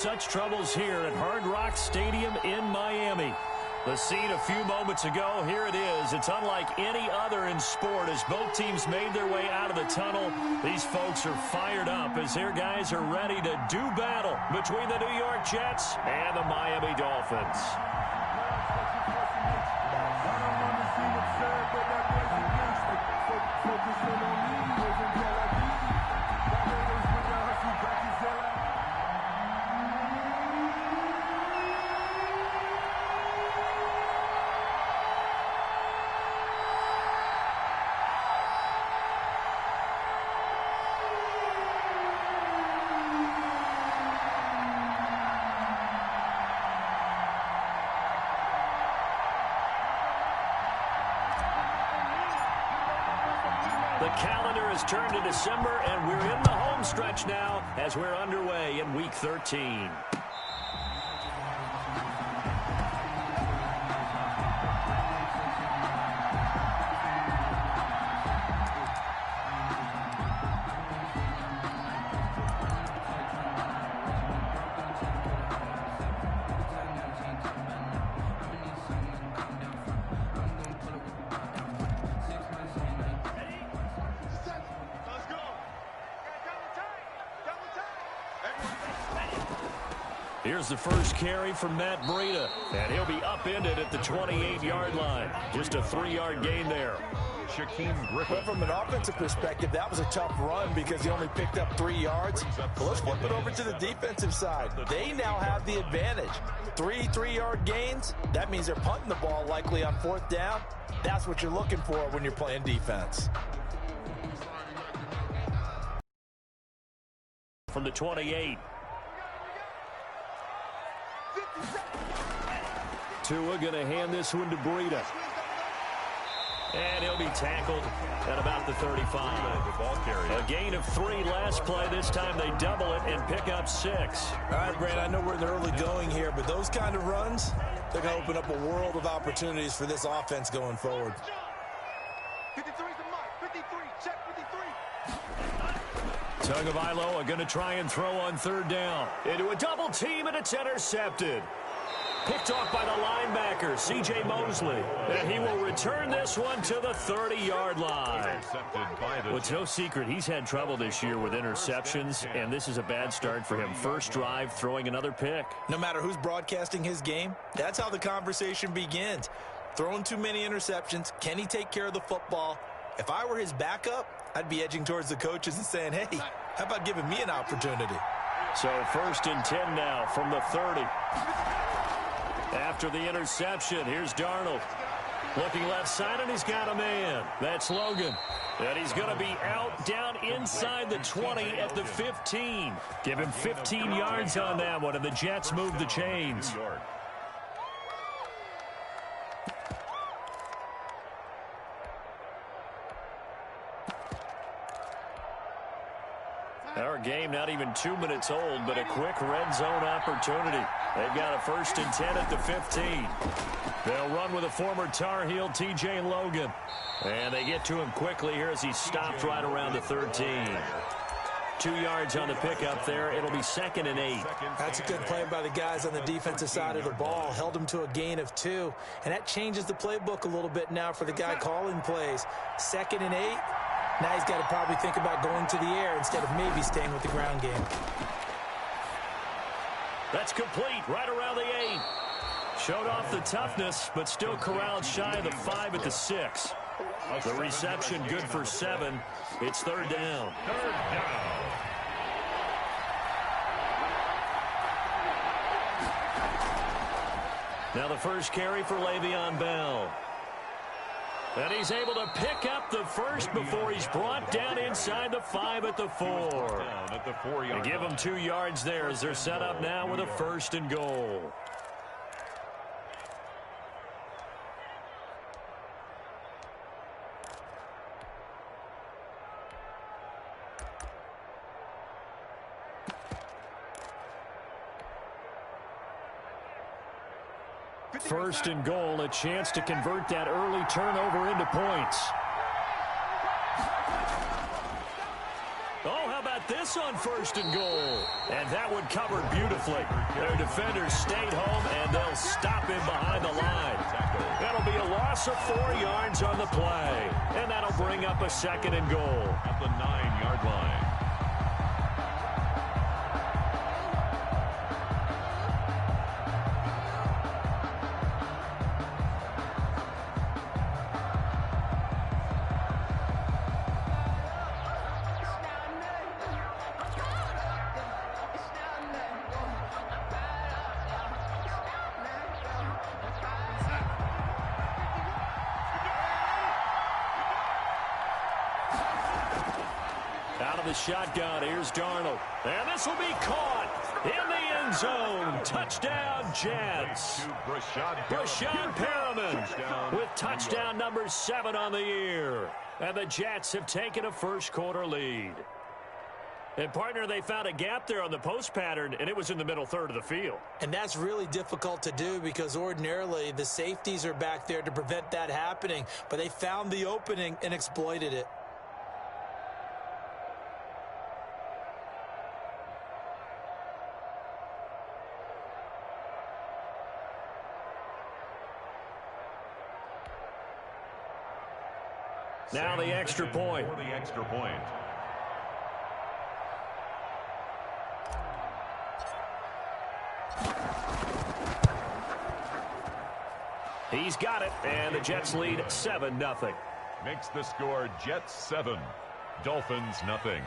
Such troubles here at Hard Rock Stadium in Miami. The scene a few moments ago, here it is. It's unlike any other in sport as both teams made their way out of the tunnel. These folks are fired up as their guys are ready to do battle between the New York Jets and the Miami Dolphins. The calendar has turned to December, and we're in the home stretch now as we're underway in Week 13. Here's the first carry from Matt Breida, and he'll be upended at the 28-yard line. Just a 3-yard gain there. Well, from an offensive perspective, that was a tough run because he only picked up 3 yards. But let's flip it over to the defensive side. They now have the advantage. 3-3-yard gains, that means they're punting the ball likely on 4th down. That's what you're looking for when you're playing defense. From the 28. Tua going to hand this one to Breida. And he'll be tackled at about the 35. A gain of 3 last play. This time they double it and pick up 6. All right, Brand, I know we're in the early going here, but those kind of runs, they're going to open up a world of opportunities for this offense going forward. 53's the mark. 53. Check 53. Tagovailoa are going to try and throw on 3rd down. Into a double team, and it's intercepted. Picked off by the linebacker, C.J. Mosley. And he will return this one to the 30-yard line. Well, it's no secret he's had trouble this year with interceptions, and this is a bad start for him. First drive, throwing another pick. No matter who's broadcasting his game, that's how the conversation begins. Throwing too many interceptions, can he take care of the football? If I were his backup, I'd be edging towards the coaches and saying, hey, how about giving me an opportunity? So 1st and 10 now from the 30. After the interception, here's Darnold. Looking left side, and he's got a man. That's Logan. And he's going to be out down inside the 20 at the 15. Give him 15 yards on that one, and the Jets move the chains. Our game not even 2 minutes old, but a quick red zone opportunity. They've got a 1st and 10 at the 15. They'll run with a former Tar Heel, T.J. Logan. And they get to him quickly here as he stopped right around the 13. 2 yards on the pickup there. It'll be 2nd and 8. That's a good play by the guys on the defensive side of the ball. Held him to a gain of 2. And that changes the playbook a little bit now for the guy calling plays. 2nd and 8. Now he's got to probably think about going to the air instead of maybe staying with the ground game. That's complete right around the 8. Showed off the toughness, but still corralled shy of the 5 at the 6. The reception good for 7. It's 3rd down. Now the first carry for Le'Veon Bell. And he's able to pick up the first before he's brought down inside the 5 at the 4. And give him 2 yards there as they're set up now with a 1st and goal. First and goal, a chance to convert that early turnover into points. Oh, how about this? this on 1st and goal. And that one covered beautifully. Their defenders stayed home, and they'll stop him behind the line. That'll be a loss of 4 yards on the play. And that'll bring up a 2nd and goal. At the 9-yard line. Out of the shotgun, here's Darnold. And this will be caught in the end zone. Touchdown, Jets. Brashad Perriman with touchdown number 7 on the year. And the Jets have taken a first-quarter lead. And, partner, they found a gap there on the post pattern, and it was in the middle third of the field. And that's really difficult to do because ordinarily the safeties are back there to prevent that happening. But they found the opening and exploited it. Now the extra point. For the extra point. He's got it, and the Jets lead 7-0. Makes the score Jets 7, Dolphins nothing.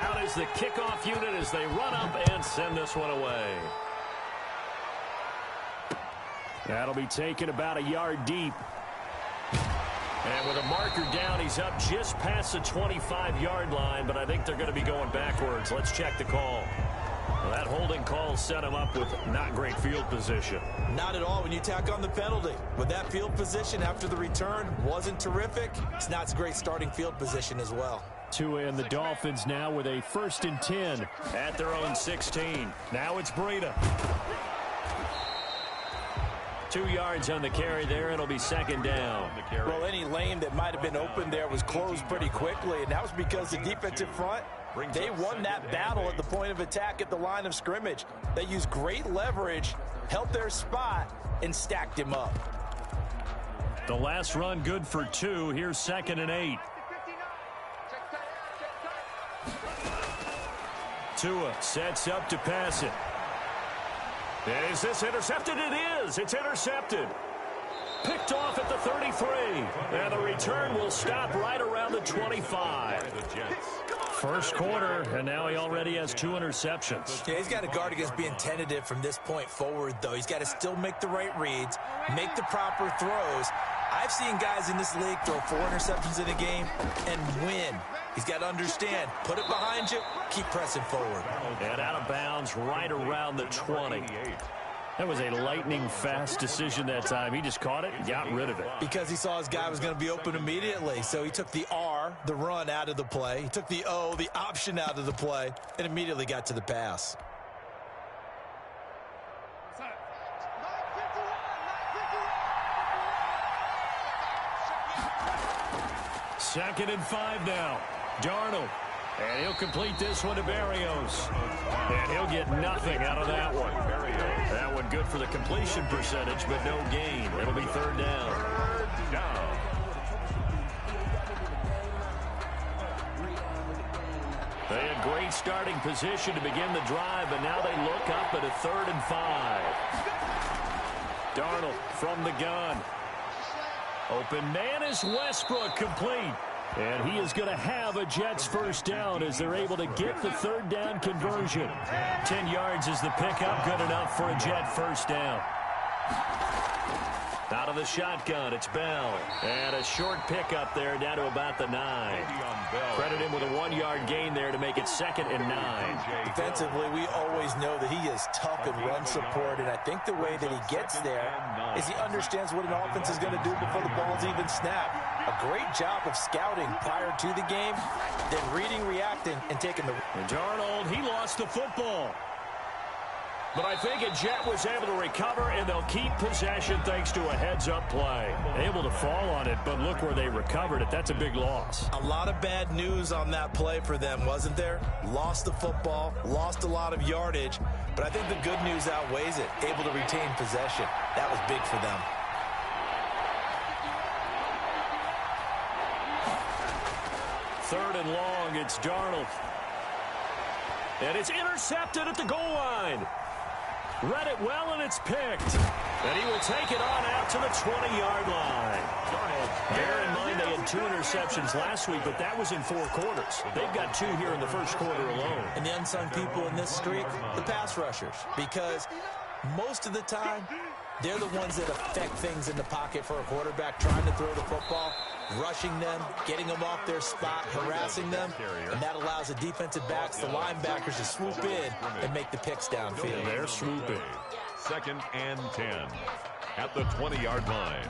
Out is the kickoff unit as they run up and send this one away. That'll be taken about a yard deep. And with a marker down, he's up just past the 25-yard line, but I think they're going to be going backwards. Let's check the call. Well, that holding call set him up with not great field position. Not at all when you tack on the penalty. With that field position after the return wasn't terrific. It's not a great starting field position as well. Tua and the Dolphins now with a 1st and 10 at their own 16. Now it's Breida. 2 yards on the carry there. It'll be 2nd down. Well, any lane that might have been open there was closed pretty quickly, and that was because the defensive front, they won that battle at the point of attack at the line of scrimmage. They used great leverage, held their spot, and stacked him up. The last run good for 2. Here's 2nd and 8. Tua sets up to pass it. Is this intercepted? It is. It's intercepted. Picked off at the 33. And the return will stop right around the 25. First quarter, and now he already has 2 interceptions. Yeah, he's got to guard against being tentative from this point forward, though. He's got to still make the right reads, make the proper throws. I've seen guys in this league throw 4 interceptions in a game and win. He's got to understand, put it behind you, keep pressing forward. And out of bounds right around the 20. That was a lightning-fast decision that time. He just caught it and got rid of it. Because he saw his guy was going to be open immediately. So he took the R, the run, out of the play. He took the O, the option, out of the play, and immediately got to the pass. Second and 5 now. Darnold. And he'll complete this one to Berrios. And he'll get nothing out of that one. That one good for the completion percentage, but no gain. It'll be 3rd down. They had great starting position to begin the drive, but now they look up at a 3rd and 5. Darnold from the gun. Open man is Westbrook, complete. And he is going to have a Jets first down as they're able to get the 3rd down conversion. 10 yards is the pickup, good enough for a Jet first down. Out of the shotgun, it's Bell. And a short pickup there down to about the 9. Credit him with a 1-yard gain there to make it 2nd and 9. Defensively, we always know that he is tough in run support, and I think the way that he gets there is he understands what an offense is going to do before the ball's even snapped. A great job of scouting prior to the game, then reading, reacting, and taking the... And Darnold, he lost the football. But I think a Jet was able to recover, and they'll keep possession thanks to a heads-up play. Able to fall on it, but look where they recovered it. That's a big loss. A lot of bad news on that play for them, wasn't there? Lost the football, lost a lot of yardage, but I think the good news outweighs it. Able to retain possession. That was big for them. Third and long, it's Darnold. And it's intercepted at the goal line. Read it well, and it's picked. And he will take it on out to the 20-yard line. Bear in mind they had 2 interceptions last week, but that was in 4 quarters. They've got 2 here in the first quarter alone. And the unsung people in this streak, the pass rushers. Because most of the time, they're the ones that affect things in the pocket for a quarterback trying to throw the football, rushing them, getting them off their spot, harassing them, and that allows the defensive backs, the linebackers, to swoop in and make the picks downfield. They're swooping. 2nd and 10 at the 20-yard line.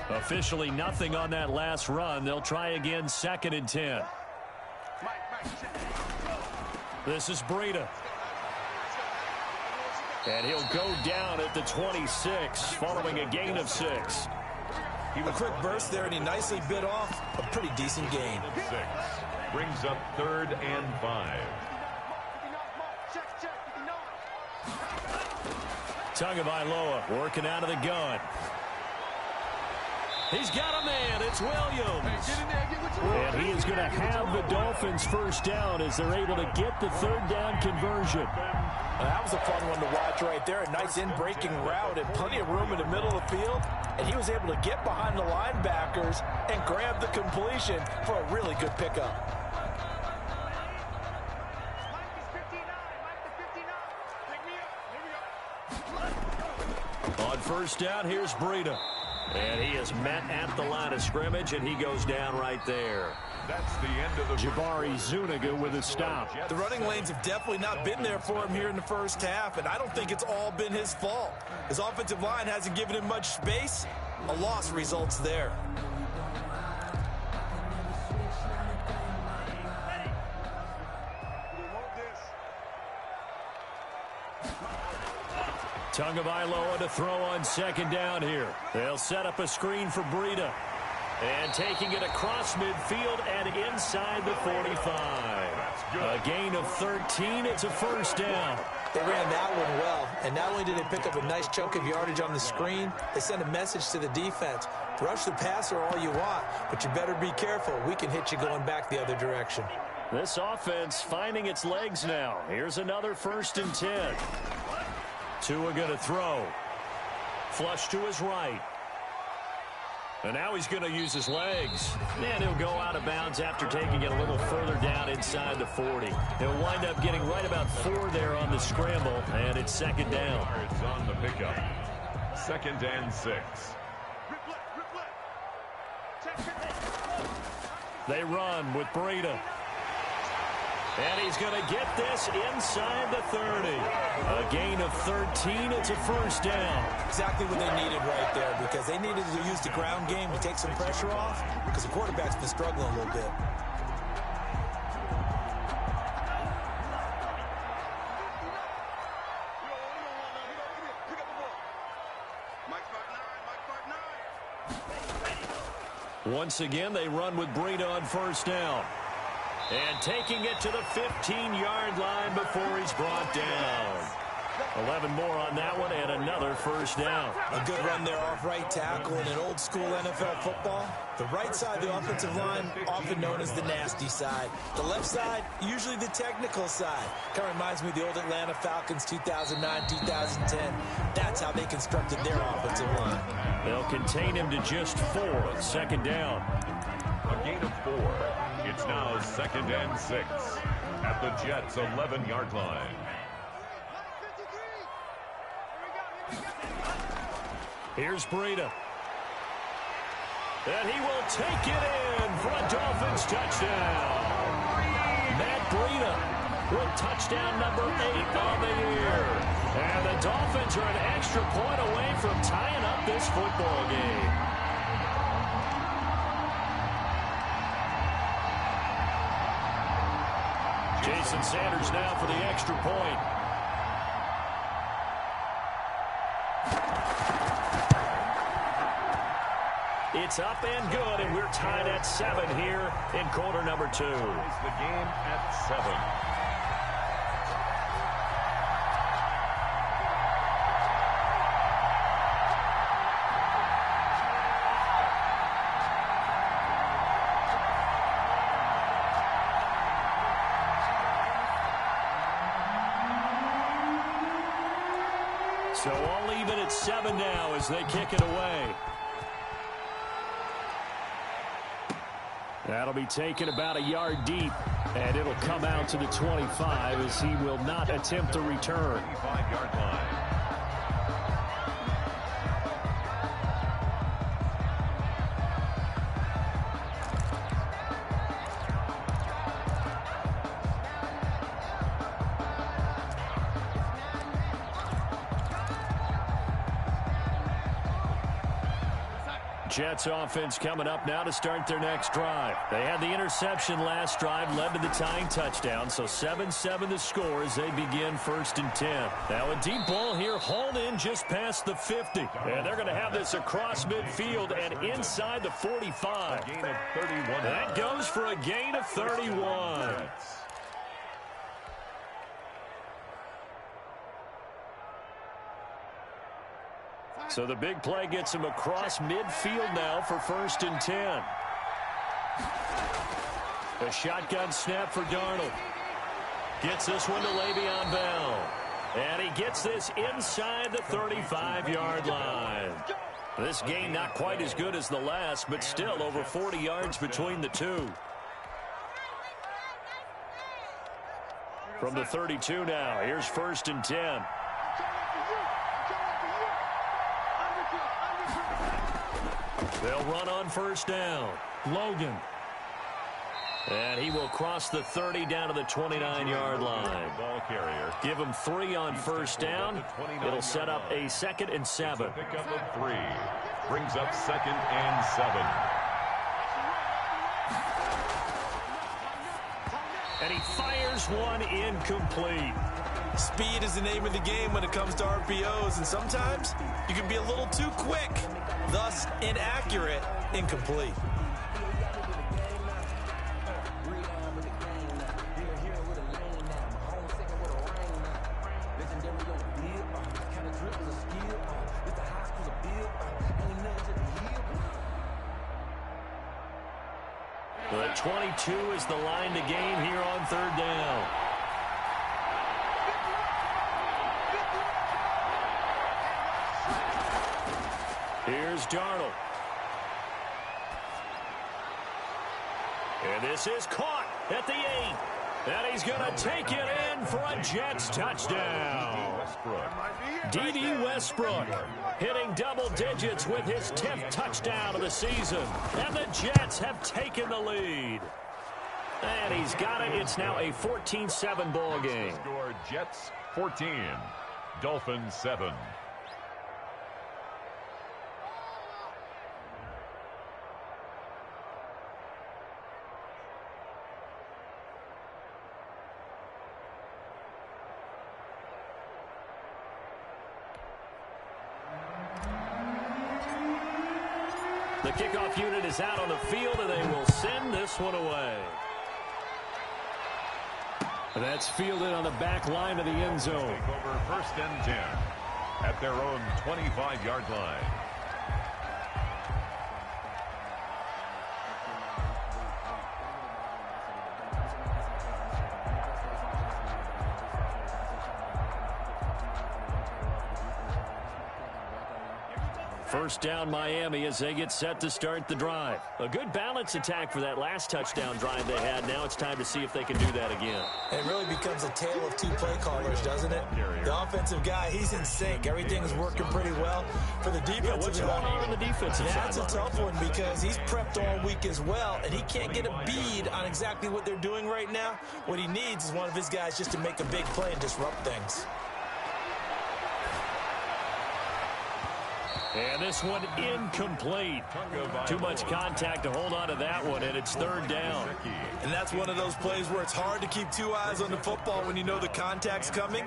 Officially nothing on that last run. They'll try again, 2nd and 10. This is Breida. And he'll go down at the 26, following a gain of 6. A quick burst there, and he nicely bit off a pretty decent gain. 6 brings up 3rd and 5. Tagovailoa working out of the gun. He's got a man. It's Williams. And he is going to have the Dolphins first down as they're able to get the 3rd down conversion. That was a fun one to watch right there. A nice in-breaking route and plenty of room in the middle of the field. And he was able to get behind the linebackers and grab the completion for a really good pickup. On first down, here's Breida. And he is met at the line of scrimmage, and he goes down right there. That's the end of the Jabari Zuniga with a stop. The running lanes have definitely not been there for him here in the first half, and I don't think it's all been his fault. His offensive line hasn't given him much space. A loss results there. Tagovailoa to throw on 2nd down here. They'll set up a screen for Breida. And taking it across midfield and inside the 45. A gain of 13. It's a first down. They ran that one well, and not only did they pick up a nice chunk of yardage on the screen, they sent a message to the defense. Rush the passer all you want, but you better be careful. We can hit you going back the other direction. This offense finding its legs now. Here's another 1st and 10. Tua going to throw. Flush to his right. And now he's going to use his legs. And he'll go out of bounds after taking it a little further down inside the 40. He'll wind up getting right about 4 there on the scramble, and it's 2nd down. It's on the pickup. 2nd and 6. They run with Breida. And he's going to get this inside the 30. A gain of 13. It's a first down. Exactly what they needed right there, because they needed to use the ground game to take some pressure off, because the quarterback's been struggling a little bit. Once again, they run with Breida on first down. And taking it to the 15-yard line before he's brought down. 11 more on that one, and another first down. A good run there off right tackle in an old-school NFL football. The right side of the offensive line, often known as the nasty side. The left side, usually the technical side. Kind of reminds me of the old Atlanta Falcons 2009, 2010. That's how they constructed their offensive line. They'll contain him to just 4. 2nd down. A gain of 4. It's now 2nd and 6 at the Jets' 11-yard line. Here's Breida. And he will take it in for a Dolphins touchdown. Matt Breida with touchdown number 8 on the year. And the Dolphins are an extra point away from tying up this football game. Jason Sanders now for the extra point. It's up and good, and we're tied at 7 here in quarter number 2. The game at 7. So all even at 7 now as they kick it away. That'll be taken about a yard deep, and it'll come out to the 25 as he will not attempt to return. 25-yard line. Jets offense coming up now to start their next drive. They had the interception last drive, led to the tying touchdown, so 7-7 the score as they begin 1st and 10. Now a deep ball here hauled in just past the 50. And they're going to have this across midfield and inside the 45. A gain of 31. That goes for a gain of 31. So the big play gets him across midfield now for 1st and 10. A shotgun snap for Darnold. Gets this one to Le'Veon Bell. And he gets this inside the 35-yard line. This gain not quite as good as the last, but still over 40 yards between the two. From the 32 now, here's 1st and 10. They'll run on 1st down. Logan. And he will cross the 30 down to the 29-yard line. Ball carrier. Give him 3 on 1st down. It'll set up a 2nd and 7. Pickup of 3. Brings up 2nd and 7. And he fires one incomplete. Speed is the name of the game when it comes to RPOs, and sometimes you can be a little too quick, thus inaccurate, incomplete. The 22 is the line to gain here on 3rd down. Here's Darnold. And this is caught at the 8. And he's going to take it in for a Jets touchdown. D.D. Westbrook hitting double digits with his 10th touchdown of the season. And the Jets have taken the lead. And he's got it. It's now a 14-7 ball game. Score Jets 14, Dolphins 7. The kickoff unit is out on the field, and they will send this one away. That's fielded on the back line of the end zone. Take over 1st and 10 at their own 25-yard line. First down Miami as they get set to start the drive. A good balance attack for that last touchdown drive they had. Now it's time to see if they can do that again. It really becomes a tale of two play callers, doesn't it? The offensive guy, he's in sync. Everything's working pretty well. For the defensive what's going on the defensive side? That's a tough one because he's prepped all week as well, and he can't get a bead on exactly what they're doing right now. What he needs is one of his guys just to make a big play and disrupt things. And this one incomplete. Too much contact to hold on to that one, and it's third down. And that's one of those plays where it's hard to keep two eyes on the football when you know the contact's coming,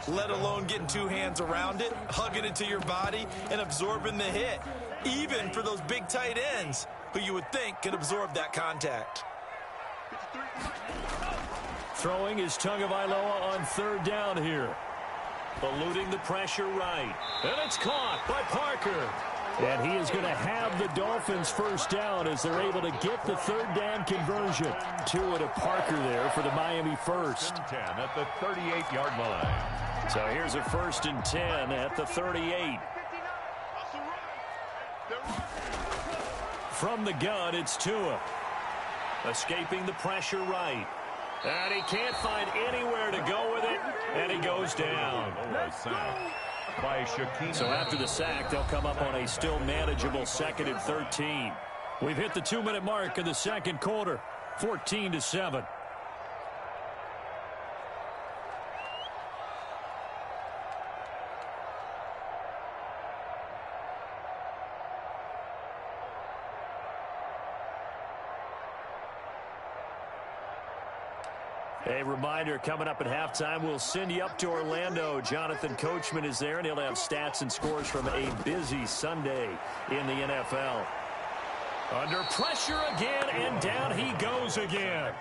let alone getting two hands around it, hugging it to your body, and absorbing the hit. Even for those big tight ends who you would think can absorb that contact. Throwing is Tagovailoa on third down here. Eluding the pressure right. And it's caught by Parker. And he is going to have the Dolphins first down as they're able to get the third down conversion. Tua to Parker there for the Miami first. 10 at the 38-yard line. So here's a 1st and 10 at the 38. From the gun, it's Tua. Escaping the pressure right. And he can't find anywhere to go with it, and he goes down. So after the sack, they'll come up on a still manageable 2nd and 13. We've hit the 2-minute mark in the second quarter, 14-7. A reminder, coming up at halftime, we'll send you up to Orlando. Jonathan Coachman is there, and he'll have stats and scores from a busy Sunday in the NFL. Under pressure again, and down he goes again.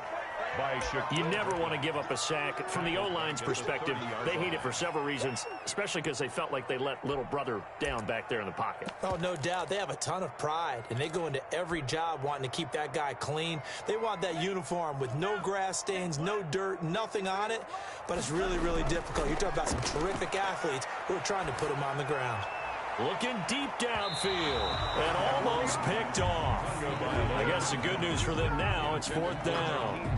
You never want to give up a sack. From the O-line's perspective, they hate it for several reasons, especially because they felt like they let little brother down back there in the pocket. Oh, no doubt. They have a ton of pride, and they go into every job wanting to keep that guy clean. They want that uniform with no grass stains, no dirt, nothing on it, but it's really, really difficult. You're talking about some terrific athletes who are trying to put him on the ground. Looking deep downfield and almost picked off. I guess the good news for them now, it's 4th down.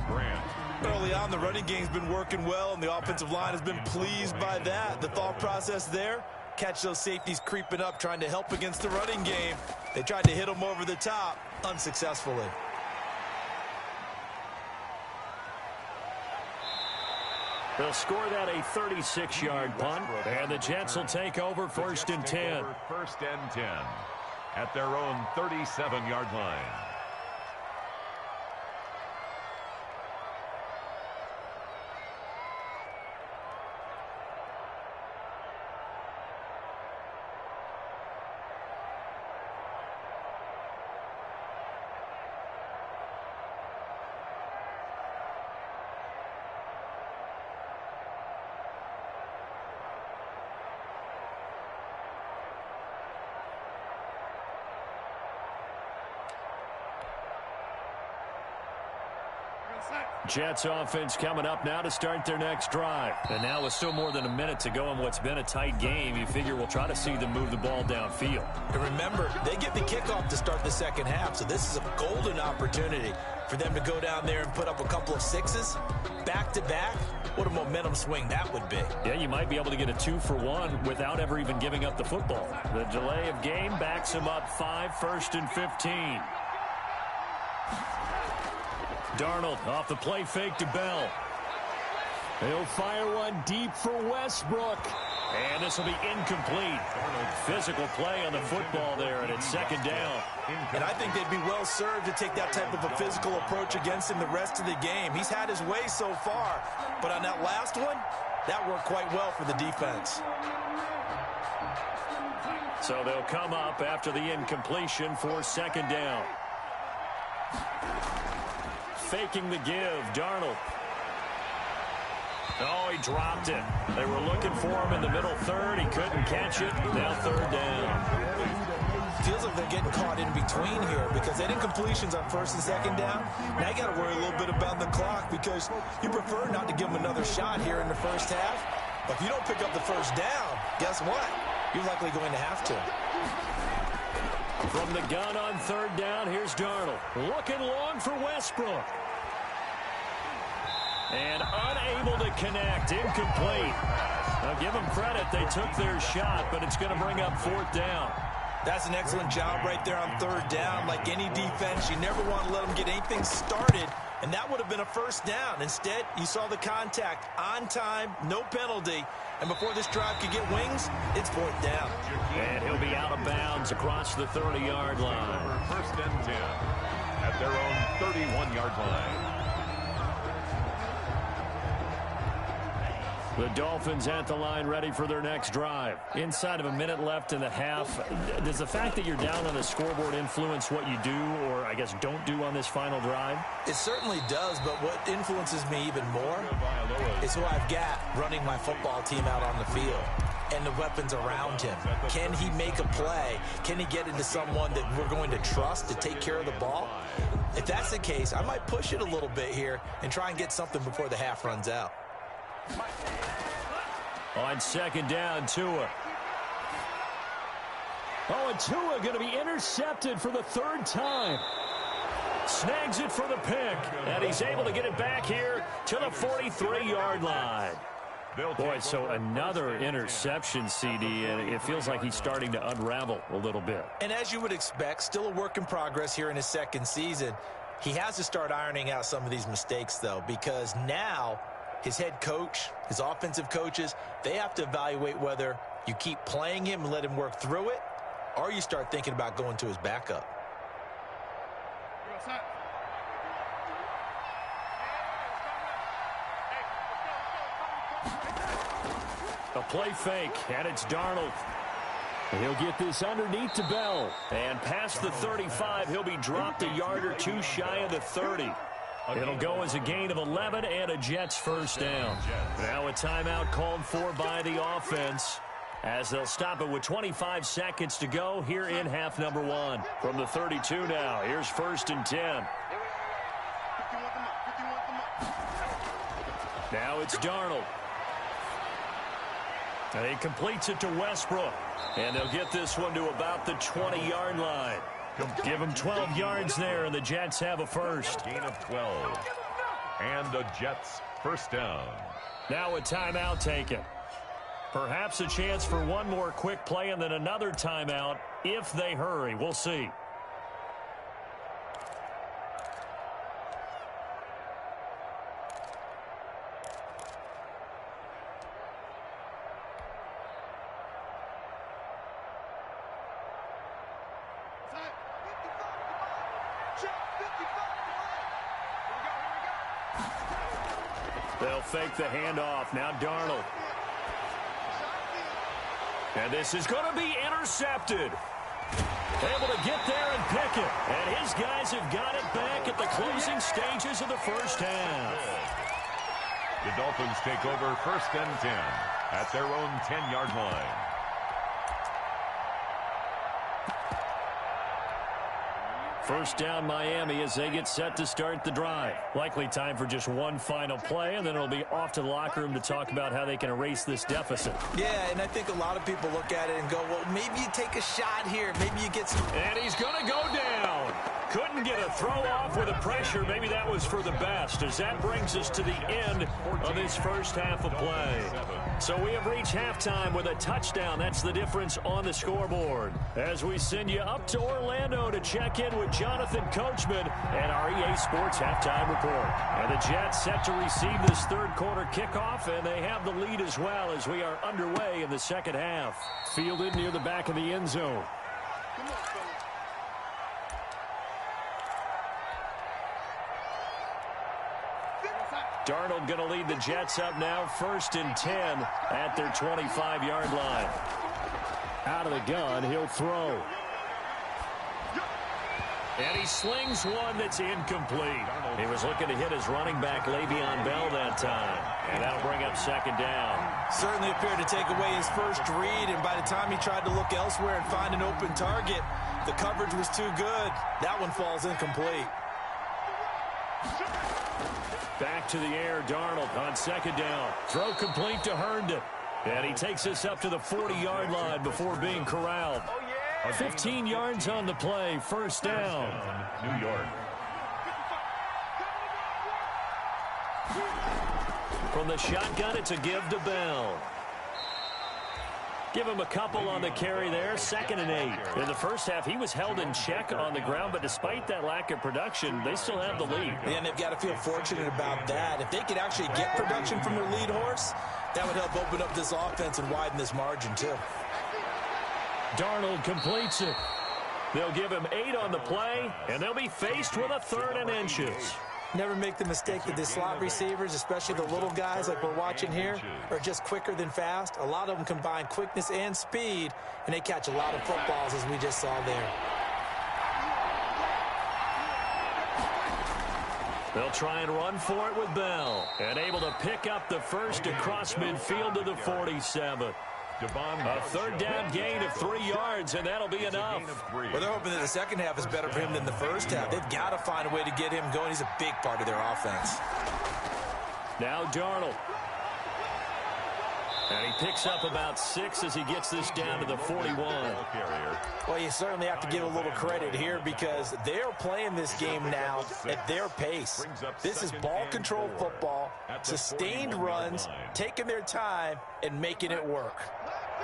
Early on, the running game's been working well, and the offensive line has been pleased by that. The thought process there, catch those safeties creeping up, trying to help against the running game. They tried to hit them over the top, unsuccessfully. They'll score that a 36-yard punt, and the Jets will take over 1st and 10. 1st and 10 at their own 37-yard line. Jets offense coming up now to start their next drive. And now with still more than a minute to go in what's been a tight game, you figure we'll try to see them move the ball downfield. And remember, they get the kickoff to start the second half, so this is a golden opportunity for them to go down there and put up a couple of sixes back-to-back. What a momentum swing that would be. Yeah, you might be able to get a 2-for-1 without ever even giving up the football. The delay of game backs them up 5, 1st and 15. Darnold off the play fake to Bell. He'll fire one deep for Westbrook. And this will be incomplete. Physical play on the football there, and it's 2nd down. And I think they'd be well served to take that type of a physical approach against him the rest of the game. He's had his way so far, but on that last one, that worked quite well for the defense. So they'll come up after the incompletion for 2nd down. Faking the give, Darnold. Oh, he dropped it. They were looking for him in the middle third. He couldn't catch it. Now 3rd down. Feels like they're getting caught in between here because they did completions on 1st and 2nd down. Now you got to worry a little bit about the clock because you prefer not to give them another shot here in the first half. But if you don't pick up the 1st down, guess what? You're likely going to have to. From the gun on 3rd down, here's Darnold. Looking long for Westbrook. And unable to connect. Incomplete. Now give them credit. They took their shot, but it's going to bring up 4th down. That's an excellent job right there on third down. Like any defense, you never want to let them get anything started, and that would have been a first down. Instead, you saw the contact on time, no penalty, and before this drive could get wings, it's fourth down. And he'll be out of bounds across the 30-yard line. First and 10 at their own 31-yard line. The Dolphins at the line ready for their next drive. Inside of a minute left in the half, does the fact that you're down on the scoreboard influence what you do or, I guess, don't do on this final drive? It certainly does, but what influences me even more is who I've got running my football team out on the field and the weapons around him. Can he make a play? Can he get into someone that we're going to trust to take care of the ball? If that's the case, I might push it a little bit here and try and get something before the half runs out. On second down, Tua. Oh, and Tua going to be intercepted for the third time. Snags it for the pick, and he's able to get it back here to the 43-yard line. Boy, so another interception, CD, and it feels like he's starting to unravel a little bit. And as you would expect, still a work in progress here in his second season. He has to start ironing out some of these mistakes, though, because now his head coach, his offensive coaches, they have to evaluate whether you keep playing him and let him work through it, or you start thinking about going to his backup. A play fake, and it's Darnold. He'll get this underneath to Bell. And past the 35, he'll be dropped a yard or two shy of the 30. It'll go as a gain of 11 and a Jets first down. Now a timeout called for by the offense as they'll stop it with 25 seconds to go here in half number one. From the 32 now, here's first and 10. Now it's Darnold. And he completes it to Westbrook. And they'll get this one to about the 20-yard line. Give them 12 yards there, and the Jets have a first. Gain of 12. And the Jets first down. Now a timeout taken. Perhaps a chance for one more quick play and then another timeout if they hurry. We'll see. They'll fake the handoff. Now Darnold. And this is going to be intercepted. Able to get there and pick it. And his guys have got it back at the closing stages of the first half. The Dolphins take over first and 10 at their own 10-yard line. First down Miami as they get set to start the drive. Likely time for just one final play, and then it'll be off to the locker room to talk about how they can erase this deficit. Yeah, and I think a lot of people look at it and go, well, maybe you take a shot here. Maybe you get some. And he's going to go down. Couldn't get a throw off with the pressure. Maybe that was for the best, as that brings us to the end of this first half of play. So we have reached halftime with a touchdown. That's the difference on the scoreboard. As we send you up to Orlando to check in with Jonathan Coachman and our EA Sports halftime report. And the Jets set to receive this third quarter kickoff, and they have the lead as well as we are underway in the second half. Fielded near the back of the end zone. Darnold going to lead the Jets up now, first and 10 at their 25-yard line. Out of the gun, he'll throw. And he slings one that's incomplete. He was looking to hit his running back, Le'Veon Bell, that time. And that'll bring up second down. Certainly appeared to take away his first read, and by the time he tried to look elsewhere and find an open target, the coverage was too good. That one falls incomplete. Back to the air, Darnold on second down. Throw complete to Herndon. And he takes us up to the 40-yard line before being corralled. 15 yards on the play, first down. New York. From the shotgun, it's a give to Bell. Give him a couple on the carry there, 2nd and 8. In the first half, he was held in check on the ground, but despite that lack of production, they still have the lead. And they've got to feel fortunate about that. If they could actually get production from their lead horse, that would help open up this offense and widen this margin too. Darnold completes it. They'll give him 8 on the play, and they'll be faced with a 3rd and inches. Never make the mistake that the slot receivers, especially the little guys like we're watching here, are just quicker than fast. A lot of them combine quickness and speed, and they catch a lot of footballs, as we just saw there. They'll try and run for it with Bell, and able to pick up the first across midfield to the 47. A 3rd down gain of 3 yards, and that'll be enough. Well, they're hoping that the second half is better for him than the first half. They've got to find a way to get him going. He's a big part of their offense. Now Darnold. And he picks up about 6 as he gets this down to the 41. Well, you certainly have to give a little credit here because they're playing this game now at their pace. This is ball control football, sustained runs, taking their time, and making it work.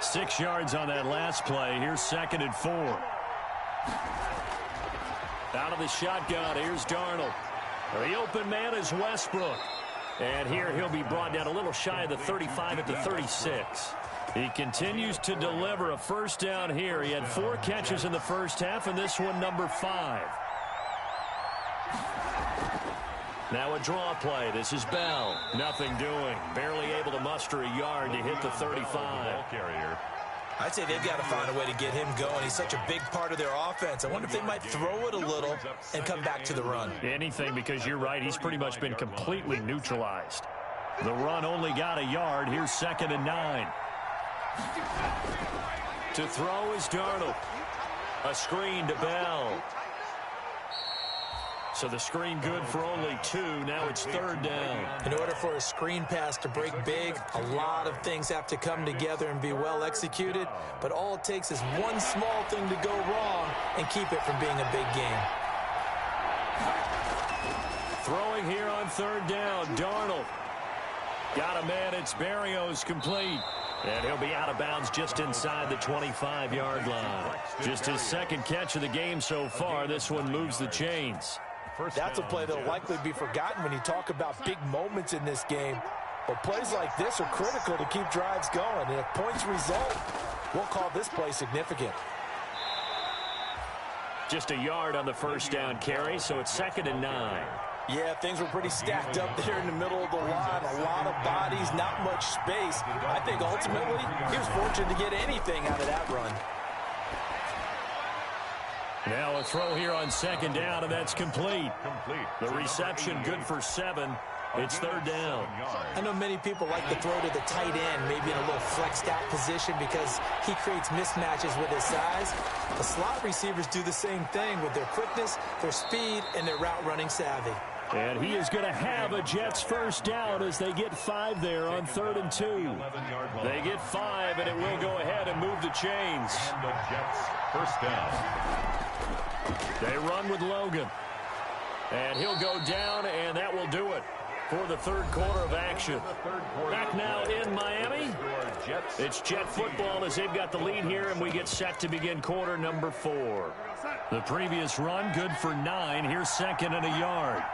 6 yards on that last play. Here's 2nd and 4. Out of the shotgun, here's Darnold. The open man is Westbrook. And here he'll be brought down a little shy of the 35 at the 36. He continues to deliver a 1st down here. He had 4 catches in the first half, and this one number 5. Now a draw play. This is Bell. Nothing doing. Barely able to muster a yard to hit the 35. I'd say they've got to find a way to get him going. He's such a big part of their offense. I wonder if they might throw it a little and come back to the run. Anything, because you're right. He's pretty much been completely neutralized. The run only got a yard. Here's 2nd and 9. To throw is Darnold. A screen to Bell. So the screen good for only 2. Now it's 3rd down. In order for a screen pass to break big, a lot of things have to come together and be well executed. But all it takes is one small thing to go wrong and keep it from being a big game. Throwing here on 3rd down, Darnold. Got a man, it's Berrios, complete. And he'll be out of bounds just inside the 25-yard line. Just his 2nd catch of the game so far. This one moves the chains. That's a play that'll likely be forgotten when you talk about big moments in this game. But plays like this are critical to keep drives going. And if points result, we'll call this play significant. Just a yard on the 1st down carry, so it's 2nd and 9. Yeah, things were pretty stacked up there in the middle of the line. A lot of bodies, not much space. I think ultimately he was fortunate to get anything out of that run. Now a throw here on 2nd down, and that's complete. The reception good for 7. It's 3rd down. I know many people like to throw to the tight end, maybe in a little flexed out position because he creates mismatches with his size. The slot receivers do the same thing with their quickness, their speed, and their route running savvy. And he is going to have a Jets 1st down as they get 5 there on 3rd and 2. They get 5, and it will go ahead and move the chains. And the Jets 1st down. They run with Logan. And he'll go down, and that will do it for the 3rd quarter of action. Back now in Miami. It's Jet football as they've got the lead here, and we get set to begin quarter number 4. The previous run good for 9. Here's 2nd and a yard.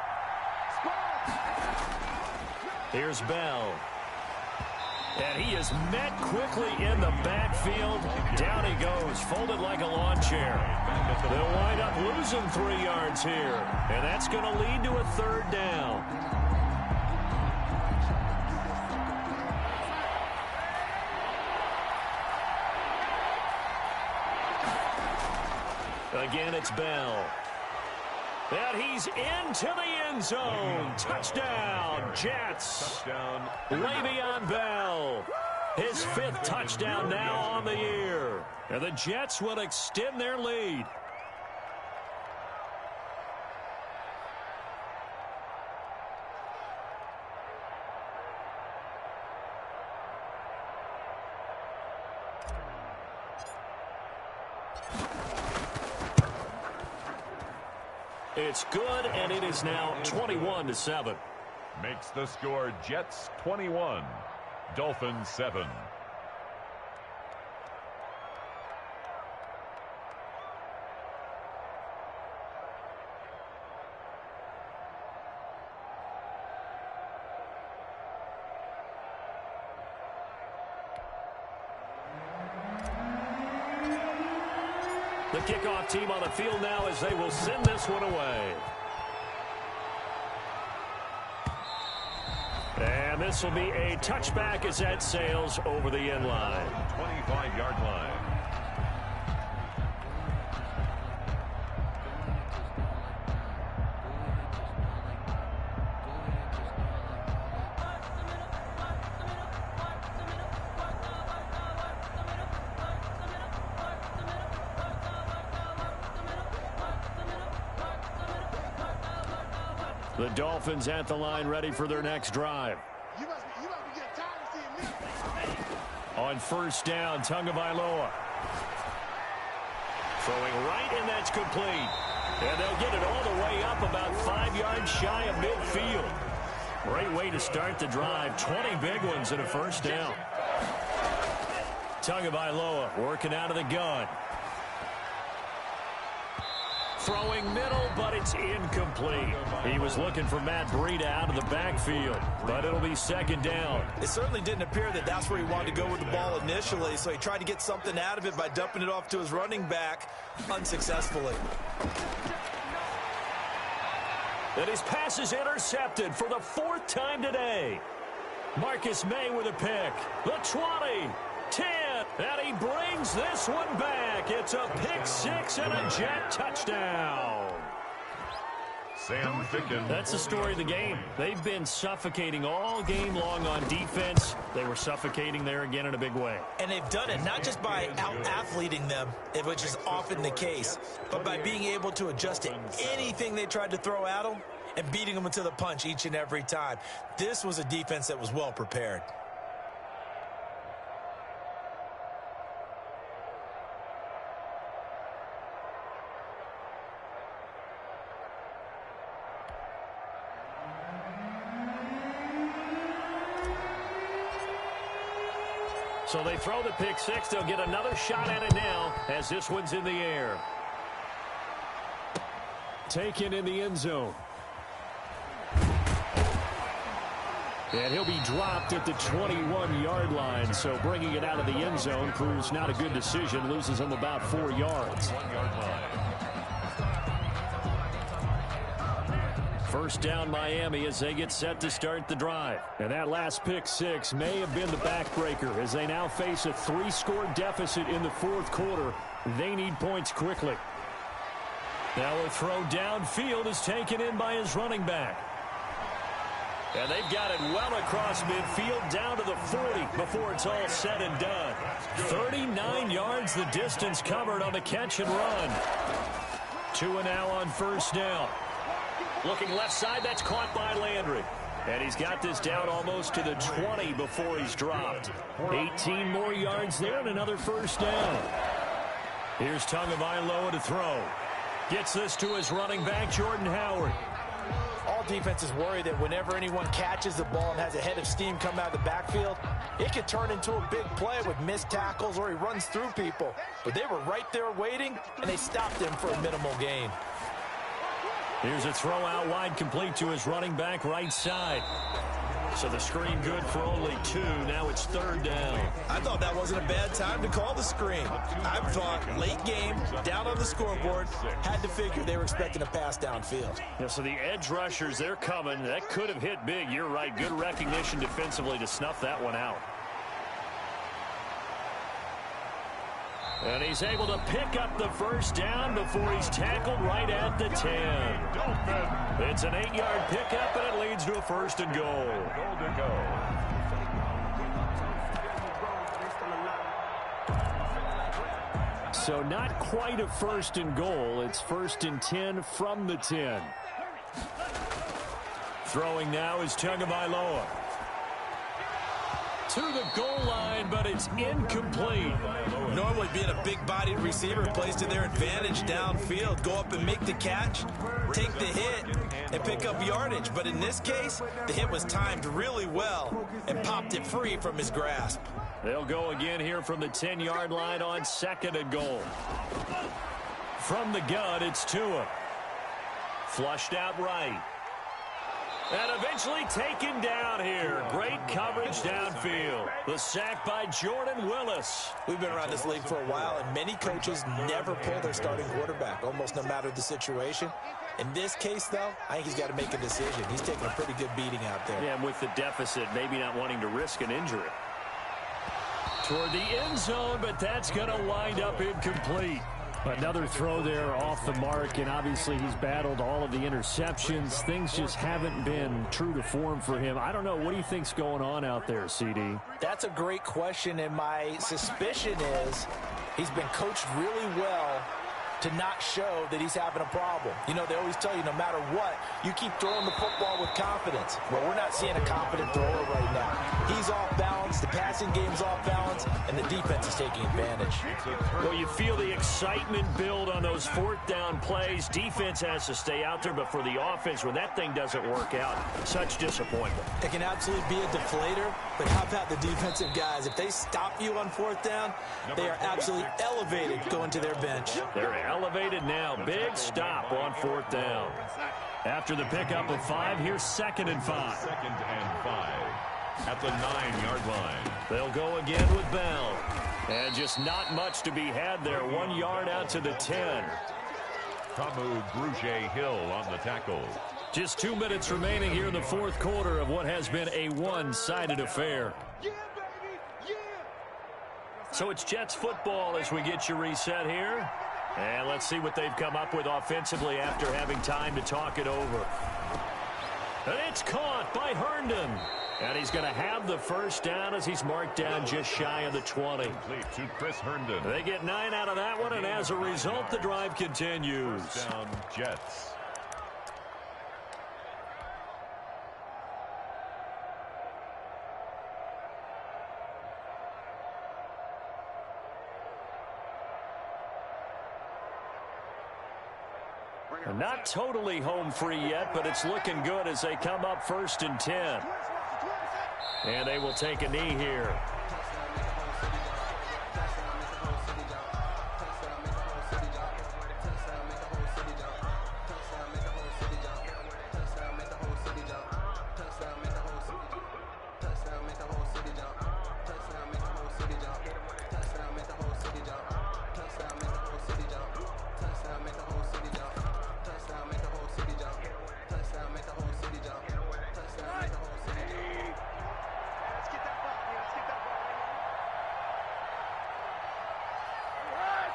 Here's Bell. And he is met quickly in the backfield. Down he goes, folded like a lawn chair. They'll wind up losing 3 yards here. And that's going to lead to a 3rd down. Again, it's Bell. And he's into the end zone. Touchdown, Jets. Touchdown. Le'Veon Bell. His 5th touchdown now on the year. And the Jets will extend their lead. It's good, and it is now 21-7. Makes the score Jets 21, Dolphins 7. The kickoff team on the field now as they will send this one away. And this will be a touchback as that sails over the end line. 25-yard line. The Dolphins at the line ready for their next drive. You must be getting tired of seeing me. On first down, Tagovailoa. Throwing right, and that's complete. And they'll get it all the way up about 5 yards shy of midfield. Great way to start the drive. 20 big ones and a first down. Tagovailoa working out of the gun. Throwing middle, but it's incomplete. He was looking for Matt Breida out of the backfield, but it'll be second down. It certainly didn't appear that that's where he wanted to go with the ball initially, so he tried to get something out of it by dumping it off to his running back unsuccessfully. And his pass is intercepted for the 4th time today. Marcus May with a pick. The 20, 10, and he brings this one back. It's a pick six and a Jet touchdown. Sam Ficken. That's the story of the game. They've been suffocating all game long on defense. They were suffocating there again in a big way. And they've done it not just by out-athleting them, which is often the case, but by being able to adjust to anything they tried to throw at them and beating them to the punch each and every time. This was a defense that was well prepared. So they throw the pick six. They'll get another shot at it now as this one's in the air. Taken in the end zone. And he'll be dropped at the 21-yard line. So bringing it out of the end zone proves not a good decision. Loses him about 4 yards. 1 yard line. First down Miami as they get set to start the drive. And that last pick six may have been the backbreaker as they now face a 3-score deficit in the 4th quarter. They need points quickly. Now a throw downfield is taken in by his running back. And they've got it well across midfield down to the 40 before it's all said and done. 39 yards the distance covered on the catch and run. 2 and now on first down. Looking left side, that's caught by Landry. And he's got this down almost to the 20 before he's dropped. 18 more yards there and another first down. Here's Tagovailoa to throw. Gets this to his running back, Jordan Howard. All defenses worry that whenever anyone catches the ball and has a head of steam come out of the backfield, it could turn into a big play with missed tackles or he runs through people. But they were right there waiting, and they stopped him for a minimal gain. Here's a throw out wide, complete to his running back right side. So the screen good for only 2. Now it's third down. I thought that wasn't a bad time to call the screen. I thought late game, down on the scoreboard, had to figure they were expecting a pass downfield. Yeah, so the edge rushers, they're coming. That could have hit big. You're right. Good recognition defensively to snuff that one out. And he's able to pick up the first down before he's tackled right at the 10. It's an 8-yard pickup, and it leads to a first and goal. Goal to go. So not quite a first and goal. It's first and 10 from the 10. Throwing now is Tagovailoa. To the goal line, but it's incomplete. Normally being a big-bodied receiver plays to their advantage downfield. Go up and make the catch, take the hit, and pick up yardage. But in this case, the hit was timed really well and popped it free from his grasp. They'll go again here from the 10-yard line on second and goal. From the gun, it's Tua. Flushed out right. And eventually taken down here. Great coverage downfield. The sack by Jordan Willis. We've been around this league for a while, and many coaches never pull their starting quarterback, almost no matter the situation. In this case, though, I think he's got to make a decision. He's taking a pretty good beating out there. Yeah, and with the deficit, maybe not wanting to risk an injury. Toward the end zone, but that's going to wind up incomplete. Another throw there off the mark, and obviously he's battled all of the interceptions. Things just haven't been true to form for him. I don't know. What do you think's going on out there, CD? That's a great question, and my suspicion is he's been coached really well to not show that he's having a problem. You know, they always tell you no matter what, you keep throwing the football with confidence. Well, we're not seeing a confident thrower right now. He's off balance, the passing game's off balance, and the defense is taking advantage. Well, you feel the excitement build on those fourth down plays. Defense has to stay out there, but for the offense, when that thing doesn't work out, such disappointment. It can absolutely be a deflator, but how about the defensive guys? If they stop you on fourth down, they are absolutely elevated going to their bench. They're elevated now. Big stop on fourth down. After the pickup of 5, here's 2nd and 5. 2nd and 5 at the 9-yard line. They'll go again with Bell. And just not much to be had there. 1 yard out to the 10. Kamu Grugier-Hill on the tackle. Just 2 minutes remaining here in the fourth quarter of what has been a one-sided affair. Yeah, baby, yeah. So it's Jets football as we get you reset here. And let's see what they've come up with offensively after having time to talk it over. And it's caught by Herndon. And he's going to have the first down as he's marked down just shy of the 20. Complete to Chris Herndon. They get 9 out of that one, and as a result, the drive continues. First down, Jets. Not totally home free yet, but it's looking good as they come up 1st and 10. And they will take a knee here.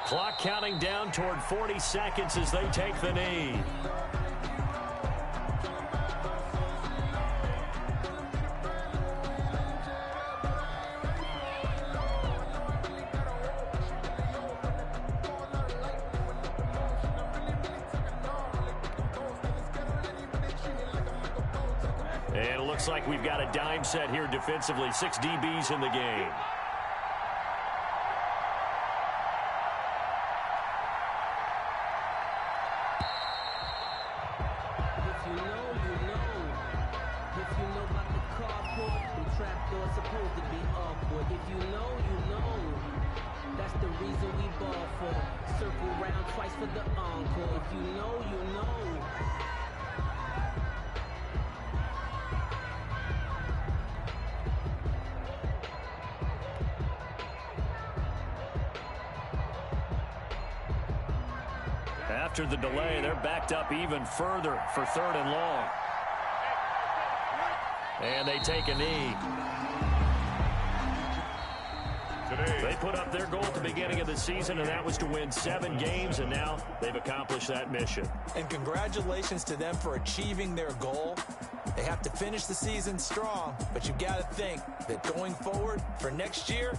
Clock counting down toward 40 seconds as they take the knee. And it looks like we've got a dime set here defensively. 6 DBs in the game. After the delay, they're backed up even further for 3rd and long. And they take a knee. They put up their goal at the beginning of the season, and that was to win 7 games, and now they've accomplished that mission. And congratulations to them for achieving their goal. They have to finish the season strong, but you've got to think that going forward for next year,